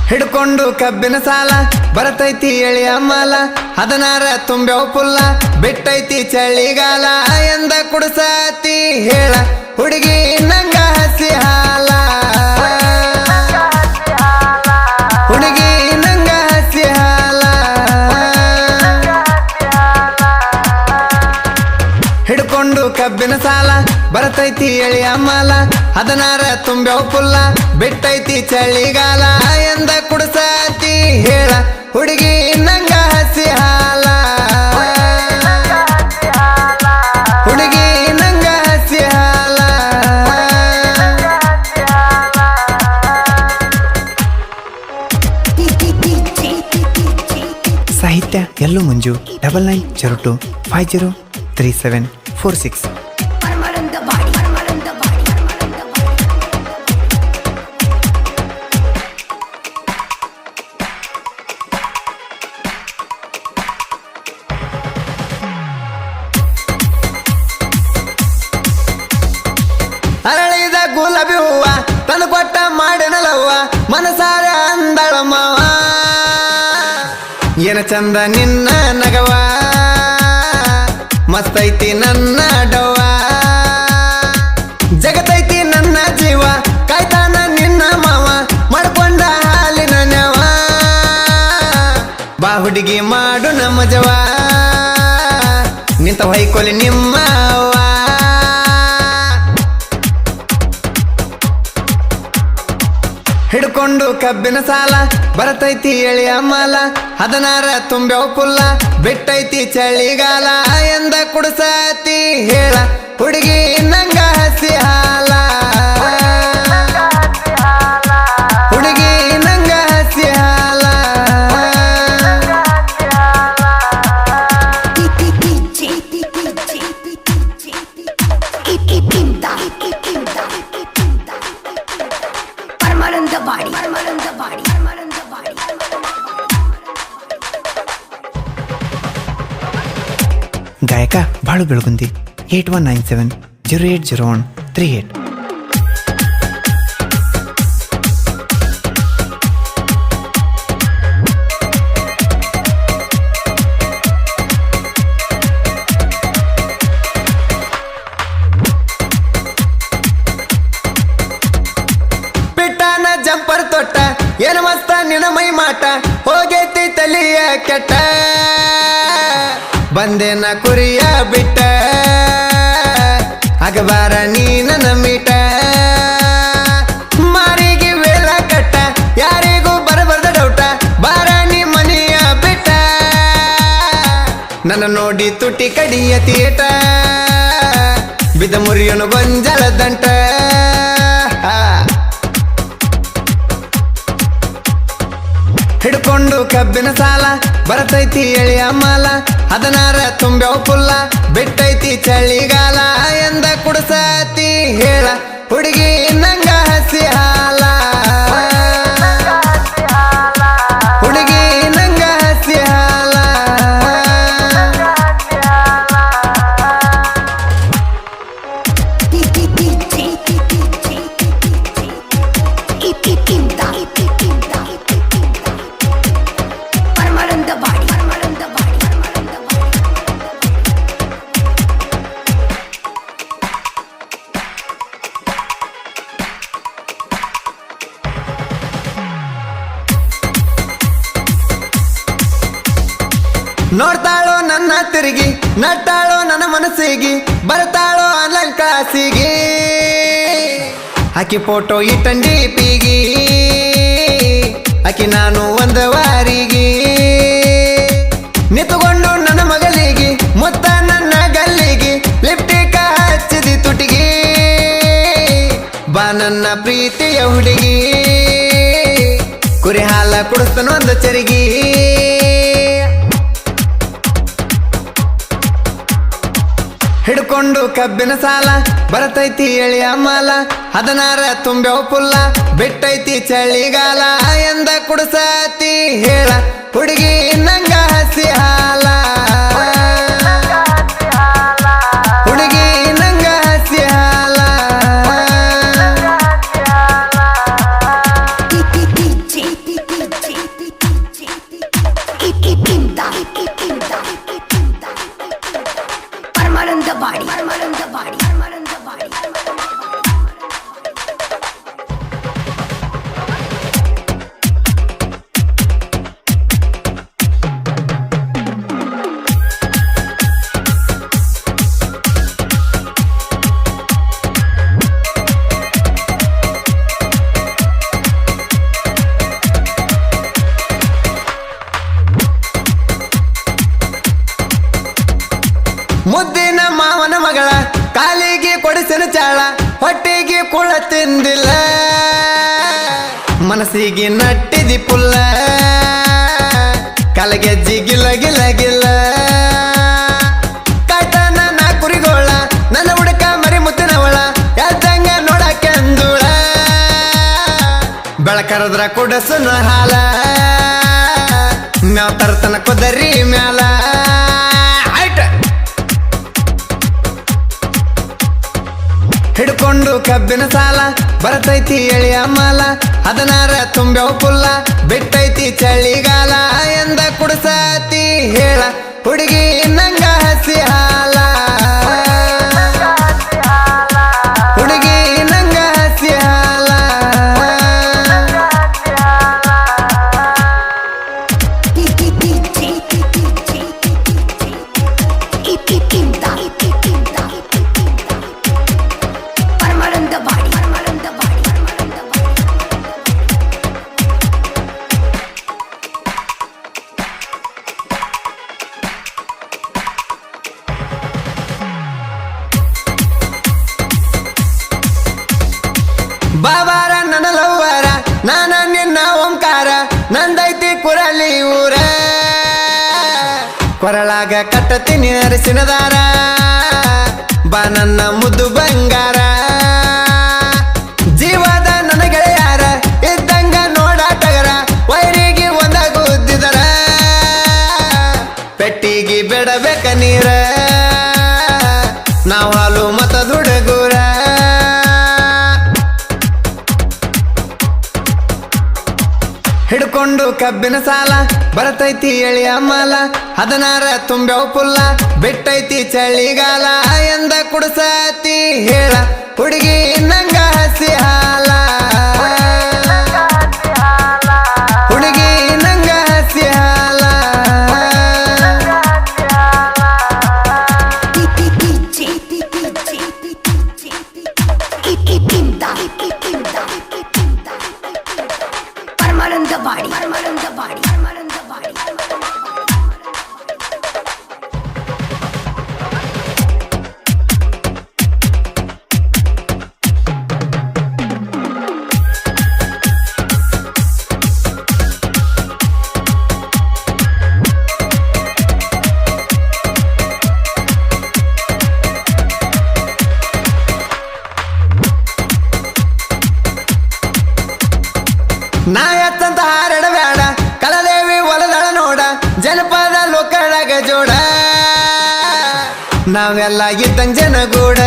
ಹಿಡ್ಕೊಂಡು ಕಬ್ಬಿನ ಸಾಲ ಬರತೈತಿ ಎಳೆಯ ಮಾಲ 16 ತುಂಬ್ಯಾವ ಪುಲ್ಲ ಬಿಟ್ಟೈತಿ ಚಳಿಗಾಲ ಎಂದ ಕುಡ್ಸಾತಿ ಹೇಳ ಹುಡುಗಿ ನಂಗ ಹಸಿ ಹಾಲ ಹುಡುಗಿ ನಂಗ ಹಸಿ ಹಾಲ ಹಿಡ್ಕೊಂಡು ಕಬ್ಬಿನ ಸಾಲ ಬರತೈತಿ ಎಳೆಯ ಮಾಲ 16 ತುಂಬ್ಯಾವ ಪುಲ್ಲ ಬಿಟ್ಟೈತಿ ಚಳಿಗಾಲ ಎಂದ ಕುಡ್ಸಾತಿ ಹೇಳ ಹುಡುಗಿ ನಂಗ ಹಸಿ ಹಾಲ ಹುಡುಗಿ ನಂಗ ಹಸಿ ಹಾಲ ಸಾಹಿತ್ಯ ಎಲ್ಲೂ ಮಂಜು 9902503746 ಅರಳಿದ ಗುಲಾಬಿ ಹೂವ ತಂದು ಕೊಟ್ಟ ಮಾಡಿನಲವ್ವ ಮನಸಾರ ಅಂದಳ ಮಾವ ಏನ ಚಂದ ನಿನ್ನ ನಗವ ಮಸ್ತೈತಿ ನನ್ನ ಡವ್ವ ಜಗತೈತಿ ನನ್ನ ಜೀವ ಕಾಯ್ತಾನ ನಿನ್ನ ಮಾವ ಮಾಡ್ಕೊಂಡ ಹಾಲಿನ ನೆವ ಬಾ ಹುಡುಗಿ ಮಾಡು ನಮ್ಮ ಜವ ನಿಂತ ಹೊಯ್ಕೊಲಿ ನಿಮ್ಮ ಅವ್ವ ಹಿಡ್ಕೊಂಡು ಕಬ್ಬಿನ ಸಾಲ ಬರತೈತಿ ಎಳೆಯ ಮಾಲ 16 ತುಂಬ್ಯಾವ ಪುಲ್ಲ ಬಿಟ್ಟೈತಿ ಚಳಿಗಾಲ ಎಂದ ಕುಡ್ಸಾತಿ ಹೇಳ ಹುಡುಗಿ ನಂಗ ಹಸಿ ಹಾಲ ಹುಡುಗಿ ನಂಗ ಹಸಿ ಹಾಲ ಗಾಯಕ ಬಾಳು ಬೆಳಗುಂದಿ 8197080138 ಪಿಟ್ಟಾನ ಜಂಪರ್ ತೊಟ್ಟ ಏನು ಮಸ್ತ ನಿನ ಮೈ ಮಾಟ ಹೋಗೈತಿ ತಲಿಯ ಕೆಟ್ಟ ಬಂದೇನ ಕುರಿಯ ಬಿಟ್ಟ ಅಗಬಾರ ನೀ ನನ್ನ ಮೀಟ ಮಾರಿಗೆ ವೇಳ ಕಟ್ಟ ಯಾರಿಗೂ ಬರಬಾರ್ದ ಡೌಟ ಬಾರ ನೀ ಮನೆಯ ಬಿಟ್ಟ ನನ್ನ ನೋಡಿ ತುಟಿ ಕಡಿಯ ತೀಟ ಬಿದ ಮುರಿಯನು ಗೊಂಜಲ ದಂಟ ಹಿಡ್ಕೊಂಡು ಕಬ್ಬಿನ ಸಾಲ ಬರತೈತಿ ಎಳೆಯ ಮಾಲ 16 ತುಂಬ್ಯಾವ ಪುಲ್ಲ ಬಿಟ್ಟೈತಿ ಚಳಿಗಾಲ ಎಂದ ಕುಡ್ಸಾತಿ ಹೇಳ ಹುಡುಗಿ ನಂಗ ಹಸಿ ಹಾಲ ಹುಡುಗಿ ನಂಗ ಹಸಿ ಹಾಲ ನೋಡ್ತಾಳೋ ನನ್ನ ತಿರುಗಿ ನಟ್ಟಾಳೋ ನನ್ನ ಮನಸ್ಸಿಗೆ ಬರ್ತಾಳೋ ಆನ್ಲೈನ್ ಕ್ಲಾಸಿಗೆ ಆಕಿ ಫೋಟೋ ಇಟ್ಟಂಡಿ ಪೀಗಿ ಆಕಿ ಹಾಲ ಕುಡಿಸ್ತನ ಒಂದು ಚರಿಗಿ ಹಿಡ್ಕೊಂಡು ಕಬ್ಬಿನ ಸಾಲ ಬರತೈತಿ ಎಳಿಯ ಮಾಲ 16 ತುಂಬ್ಯಾವ ಪುಲ್ಲ ಬಿಟ್ಟೈತಿ ಚಳಿಗಾಲ ಎಂದ ಕುಡ್ಸತಿ ಹೇಳ ಹುಡುಗಿ ನಂಗ ಹಸಿ ಹಾಲ ಹುಡುಗಿ ನಂಗ ಹಸಿ ಹಾಲ ಮುದ್ದಿನ ಮಾವನ ಮಗಳ ಕಾಲಿಗೆ ಕೊಡಿಸಿನ ಚಾಳ ಹೊಟ್ಟೆಗೆ ಕುಳ ತಿಂದಿಲ್ಲ ಮನಸ್ಸಿಗೆ ನಟ್ಟಿದಿ ಪುಲ್ಲ ಕಲಗೆಜ್ಜಿ ಗಿಲ್ಲ ಗಿಲ್ಲ ಗಿಲ್ಲ ಕಾಯ್ತಾನ ನಾ ಕುರಿಗೋಳ ನನ್ನ ಹುಡುಕ ಮರಿ ಮುತ್ತಿನವಳ ಯಾದಂಗ ನೋಡಕೆಂದುಳ ಬೆಳಕರದ್ರ ಕುಡಸುನ ಹಾಲ ಮ್ಯಾವ್ ತರ್ತನ ಕುದರಿ ಮ್ಯಾಲ ಹಿಡ್ಕೊಂಡು ಕಬ್ಬಿನ ಸಾಲ ಬರತೈತಿ ಎಳಿಯ ಮಾಲ 16 ತುಂಬ್ಯಾವ ಪುಲ್ಲ ಬಿಟ್ಟೈತಿ ಚಳಿಗಾಲ ಎಂದ ಕುಡ್ಸತಿ ಹೇಳ ಹುಡುಗಿ ನಂಗ ಹಸಿ ಹಾಲ ಹುಡುಗಿ ನಂಗ ಹಸಿ ಹಾಲ ಬಾಬಾರ ನನ್ನ ಲವ್ವರ ನಾನ ನಿನ್ನ ಓಂಕಾರ ನಂದೈತಿ ಕುರಲಿ ಊರ ಕೊರಳಾಗ ಕಟ್ಟತೀನಿ ಅರಿಸಿನ ದಾರ ಬಾ ನನ್ನ ಮುದ್ದು ಬಂಗಾರ ಜೀವದ ನನ್ನ ಗೆಳೆಯಾರ ಇದ್ದಂಗ ನೋಡಾಟಗರ ವೈರಿಗೆ ಒಂದಾಗುತ್ತಿದರ ಪೆಟ್ಟಿಗೆ ಬಿಡಬೇಕ ನೀರ ನಾವು ಹಾಲು ಮತ ದುಡುಗೂರ ಹಿಡ್ಕೊಂಡು ಕಬ್ಬಿನ ಸಾಲ ಬರತೈತಿ ಎಳಿಯ ಮಾಲ 16 ತುಂಬ್ಯಾವ ಪುಲ್ಲ ಬಿಟ್ಟೈತಿ ಚಳಿಗಾಲ ಎಂದ ಕುಡ್ಸತಿ ಹೇಳ ಹುಡುಗಿ ನಂಗ ಹಸಿ ಹಾಲ ಹುಡುಗಿ ನಂಗ ಹಸಿ ಹಾಲ ನಾಯತ್ತಂತ ಹಾರಡಬೇಡ ಕಲದೇವಿ ಹೊಲದಳ ನೋಡ ಜನಪದ ಲೋಕಳಗ ಜೋಡ ನಾವೆಲ್ಲ ಇದ್ದಂಗ ಜನಗೂಡ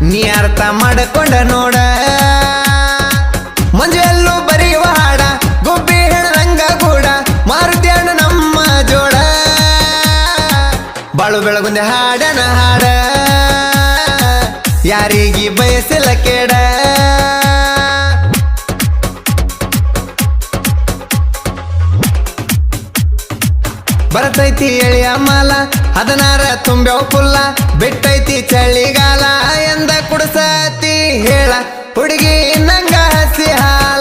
ನೀ ಅರ್ಥ ಮಾಡಿಕೊಂಡ ನೋಡ ಮಂಜೆಲ್ಲೂ ಬರೆಯುವ ಹಾಡ ಗುಬ್ಬಿ ಹೆಣದಂಗ ಗೂಡ ಮಾರುತಿ ಹಣ್ಣು ನಮ್ಮ ಜೋಡ ಬಾಳು ಬೆಳಗುಂದೆ ಹಾಡನ ಹಾಡ ಯಾರಿಗೆ ಬಯಸಿಲ್ಲ ಕೇಡ ಬರತೈತಿ ಎಳಿಯ ಮಾಲ 16 ತುಂಬ್ಯಾವ ಪುಲ್ಲ ಬಿಟ್ಟೈತಿ ಚಳಿಗಾಲ ಎಂದ ಕುಡ್ಸತಿ ಹೇಳ ಹುಡುಗಿ ನಂಗ ಹಸಿ ಹಾಲ